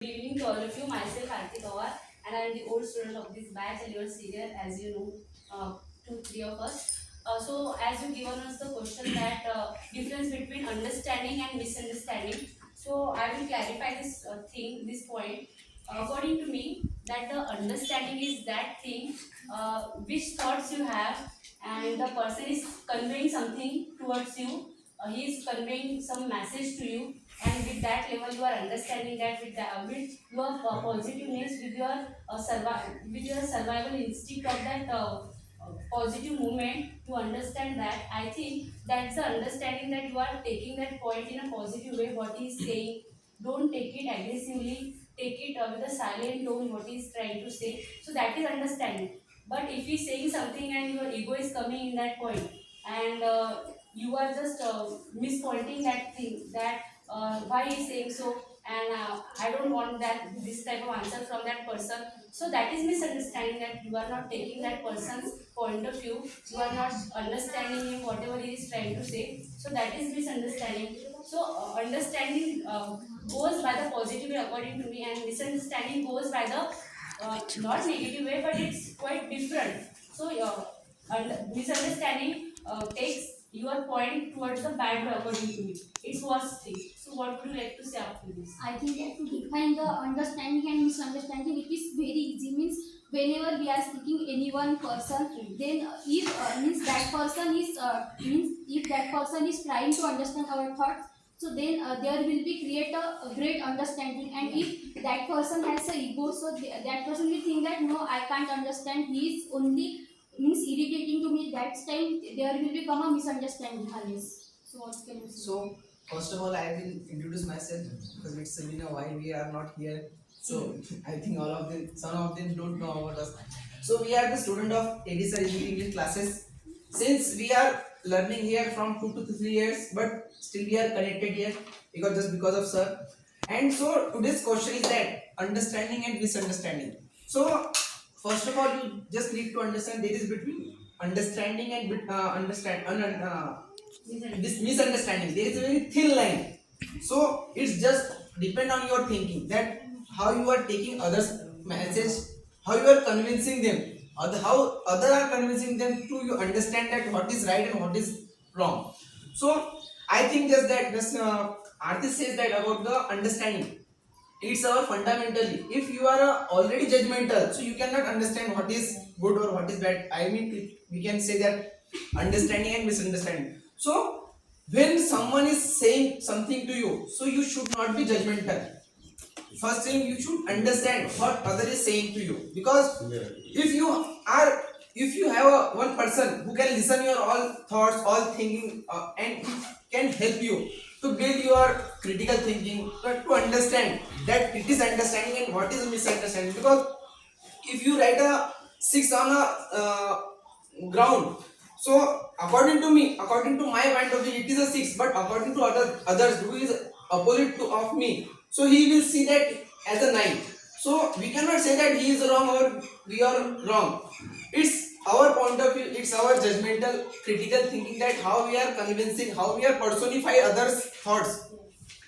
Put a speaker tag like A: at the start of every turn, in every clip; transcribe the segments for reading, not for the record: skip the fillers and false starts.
A: Good evening to all of you. Myself Aarti Pawar, and I am the old student of this batch, and you are senior, as you know, two, three of us. So, as you given us the question that difference between understanding and misunderstanding. So, I will clarify this this point. According to me, that the understanding is that thing which thoughts you have, and the person is conveying something towards you. He is conveying some message to you, and with that level you are understanding that with your positiveness, with your survival instinct of that positive movement to understand that. I think that's the understanding, that you are taking that point in a positive way what he is saying. Don't take it aggressively, take it with a silent tone what he is trying to say. So that is understanding. But if he is saying something and your ego is coming in that point, and you are just mispointing that thing, that why he is saying so, and I don't want that this type of answer from that person. So that is misunderstanding, that you are not taking that person's point of view, you are not understanding him whatever he is trying to say. So that is misunderstanding. So understanding goes by the positive way according to me, and misunderstanding goes by the not negative way, but it's quite different. So misunderstanding takes your point towards the bad way according to me. It's worst thing. So what would you like to say after this?
B: I think that to define the understanding and misunderstanding, it is very easy. Means whenever we are speaking any one person, then if means that person is means if that person is trying to understand our thoughts, so then there will be create a great understanding. And if that person has a ego, so that person will think that no, I can't understand. He is only means irritating to me. That time there will become a misunderstanding. Alice. So what can you say?
C: So, first of all, I will introduce myself because it's been a while we are not here. So, I think all of them, some of them don't know about us. So, we are the student of ADSR English classes. Since we are learning here from 2 to 3 years, but still we are connected here because of sir. And so, today's question is that understanding and misunderstanding. So, first of all, you just need to understand there is between understanding and this misunderstanding, there is a very thin line. So it's just depend on your thinking, that how you are taking others message, how you are convincing them, or how other are convincing them to you understand that what is right and what is wrong. So I think just that this artist says that about the understanding, it's our fundamentally. If you are already judgmental, so you cannot understand what is good or what is bad. I mean, we can say that understanding and misunderstanding. So when someone is saying something to you, so you should not be judgmental. First thing, you should understand what other is saying to you, because if you are, if you have one person who can listen your all thoughts, all thinking, and can help you to build your critical thinking, to understand that it is understanding and what is misunderstanding. Because if you write a 6 on a ground, so according to me, according to my point of view, it is a 6, but according to others who is opposite to of me, so he will see that as a 9. So we cannot say that he is wrong or we are wrong. It's our point of view, it's our judgmental critical thinking, that how we are convincing, how we are personify others thoughts.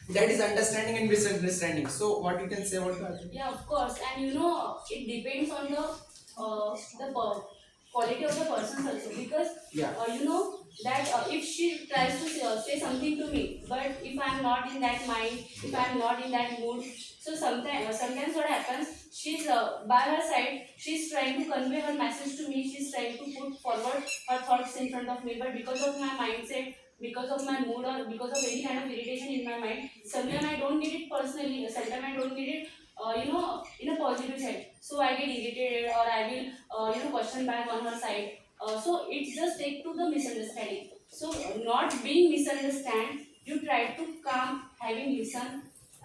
C: That is understanding and misunderstanding. So what you can say about that?
A: Yeah, of course. And you know, it depends on quality of the person also, because
C: Yeah.
A: you know that if she tries to say something to me, but if I'm not in that mind, if I'm not in that mood, so sometimes what happens, she's by her side, she's trying to convey her message to me, she's trying to put forward her thoughts in front of me, but because of my mindset, because of my mood, or because of any kind of irritation in my mind, sometimes I don't get it personally, sometimes I don't get it in a positive side, so I get irritated, or I will question back on her side. So it just take to the misunderstanding. So not being misunderstand, you try to calm, having listen,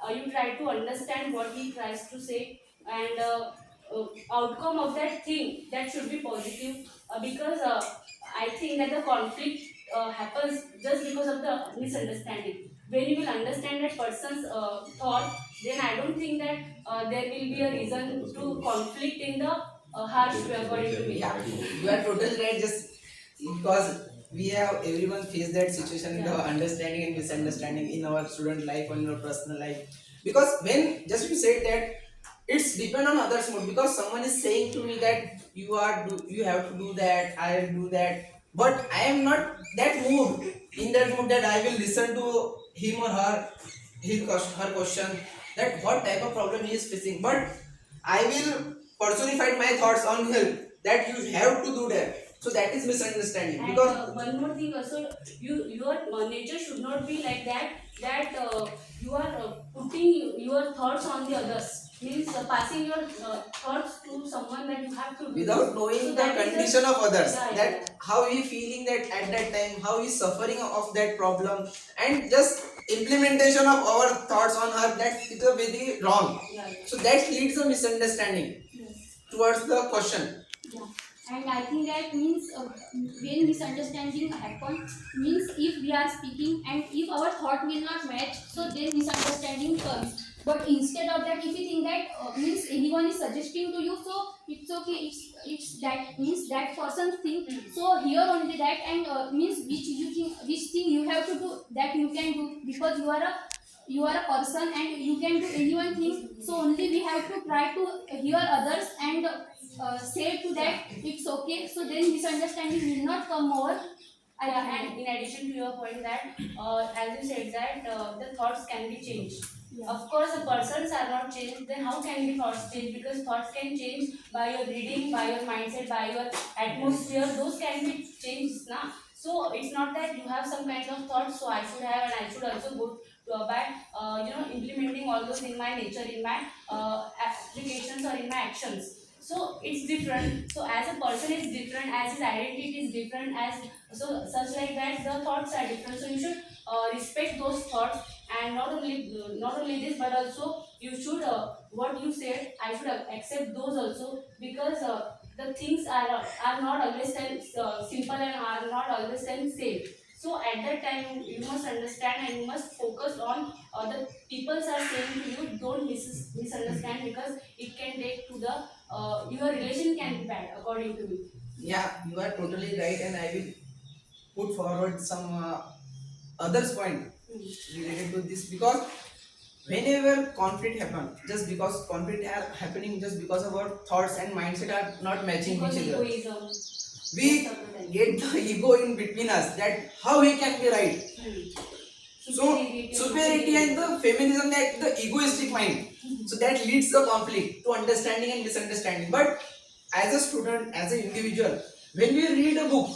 A: you try to understand what he tries to say, and outcome of that thing, that should be positive, because I think that the conflict happens just because of the misunderstanding. When you will understand that person's thought, then I don't think that there will be a reason to conflict in the harsh way according to me.
C: Yeah, you are totally right. Just because we have everyone face that situation, the understanding and misunderstanding in our student life or in our personal life. because when just you said that it's depend on others mood, because someone is saying to me that you have to do that, I will do that, but I am not that mood, in that mood that I will listen to him or her, her question, that what type of problem he is facing, but I will personify my thoughts on him that you have to do that. So that is misunderstanding,
A: And
C: because
A: one more thing also, your nature should not be like that you are putting your thoughts on the others, means passing your thoughts to someone that you have to do
C: without
A: this.
C: knowing
A: So
C: the
A: that is
C: condition of others,
A: yeah,
C: that
A: yeah.
C: how he feeling that at that time, how he suffering of that problem, and just implementation of our thoughts on her, that is a very wrong.
A: Yeah, yeah.
C: So that leads a misunderstanding
B: Yes.
C: towards the question.
B: Yeah, and I think that means when misunderstanding happen, means if we are speaking and if our thought will not match, so then misunderstanding comes. But instead of that, if you think that means anyone is suggesting to you, so it's okay. It's that means that person think. So here only that, and means which you think, which thing you have to do, that you can do, because you are a person and you can do anyone thing. So only we have to try to hear others and say to that it's okay, so then misunderstanding will not come over. I
A: Yeah,
B: think
A: and in addition to your point that as you said that the thoughts can be changed.
B: yeah.
A: Of course, the persons are not changed. Then how can the thoughts change? Because thoughts can change by your reading, by your mindset, by your atmosphere. Those can be changed, na. So it's not that you have some kind of thoughts. So I should have, and I should also go by implementing all those in my nature, in my applications or in my actions. So it's different. So as a person is different, as his identity is different, as so such like that the thoughts are different, so you should respect those thoughts. And not only this, but also you should what you said, I should accept those also, because the things are not always time simple and are not always time same. So at that time you must understand and you must focus on the people are saying to you, don't misunderstand, because it can take to the your relation can be bad according to me.
C: Yeah, you are totally right, and I will put forward some others point related to this, because whenever conflict happen, just because conflict are happening just because of our thoughts and mindset are not matching
A: Because
C: each other,
A: egoism
C: we
A: most of the time.
C: get the ego in between us, that how he can be right. So superiority and the feminism, that the egoistic mind, so that leads the conflict to understanding and misunderstanding. But as a student, as an individual, when we read a book,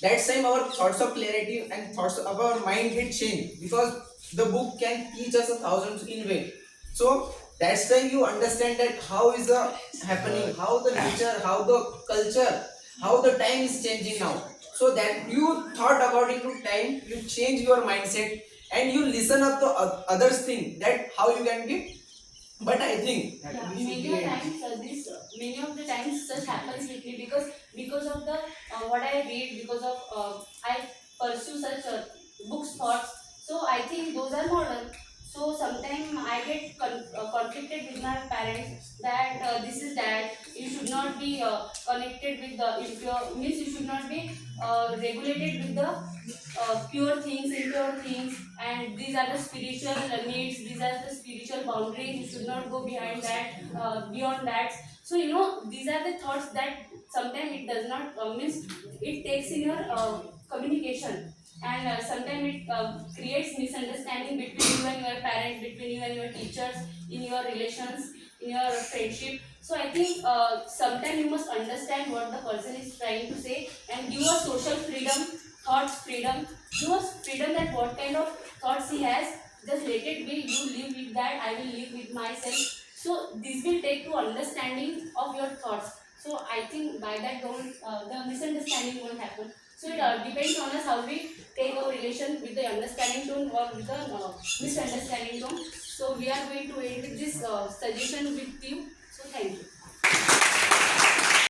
C: that time our thoughts of clarity and thoughts of our mind get changed, because the book can teach us a thousand in way. So that's time you understand that how is the happening, how the nature, how the culture, how the time is changing now. So that you thought according to time, you change your mindset and you listen up to others thing, that how you can be. But I think that
A: Yeah,
C: we should
A: many
C: be
A: of times many of the times such happens with me, because of the what I read, because of I pursue such books thoughts. So I think those are modern. So sometimes I get conflicted with my parents that this is that you should not be connected with the impure, means you should not be regulated with the pure things, impure things, and these are the spiritual needs, these are the spiritual boundaries, you should not go behind that, beyond that. So these are the thoughts that sometimes it does not means it takes in your communication, and sometimes it creates misunderstanding between you and your parents, between you and your teachers, in your relations, in your friendship. So I think sometimes you must understand what the person is trying to say and give a social freedom, thoughts freedom, give us freedom that what kind of thoughts he has, just let it be, you live with that, I will live with myself. So this will take to understanding of your thoughts. So I think by that don't the misunderstanding won't happen. So it depends on us how we take our relation with the understanding tone or with the misunderstanding tone. So we are going to end with this suggestion with you. So thank you.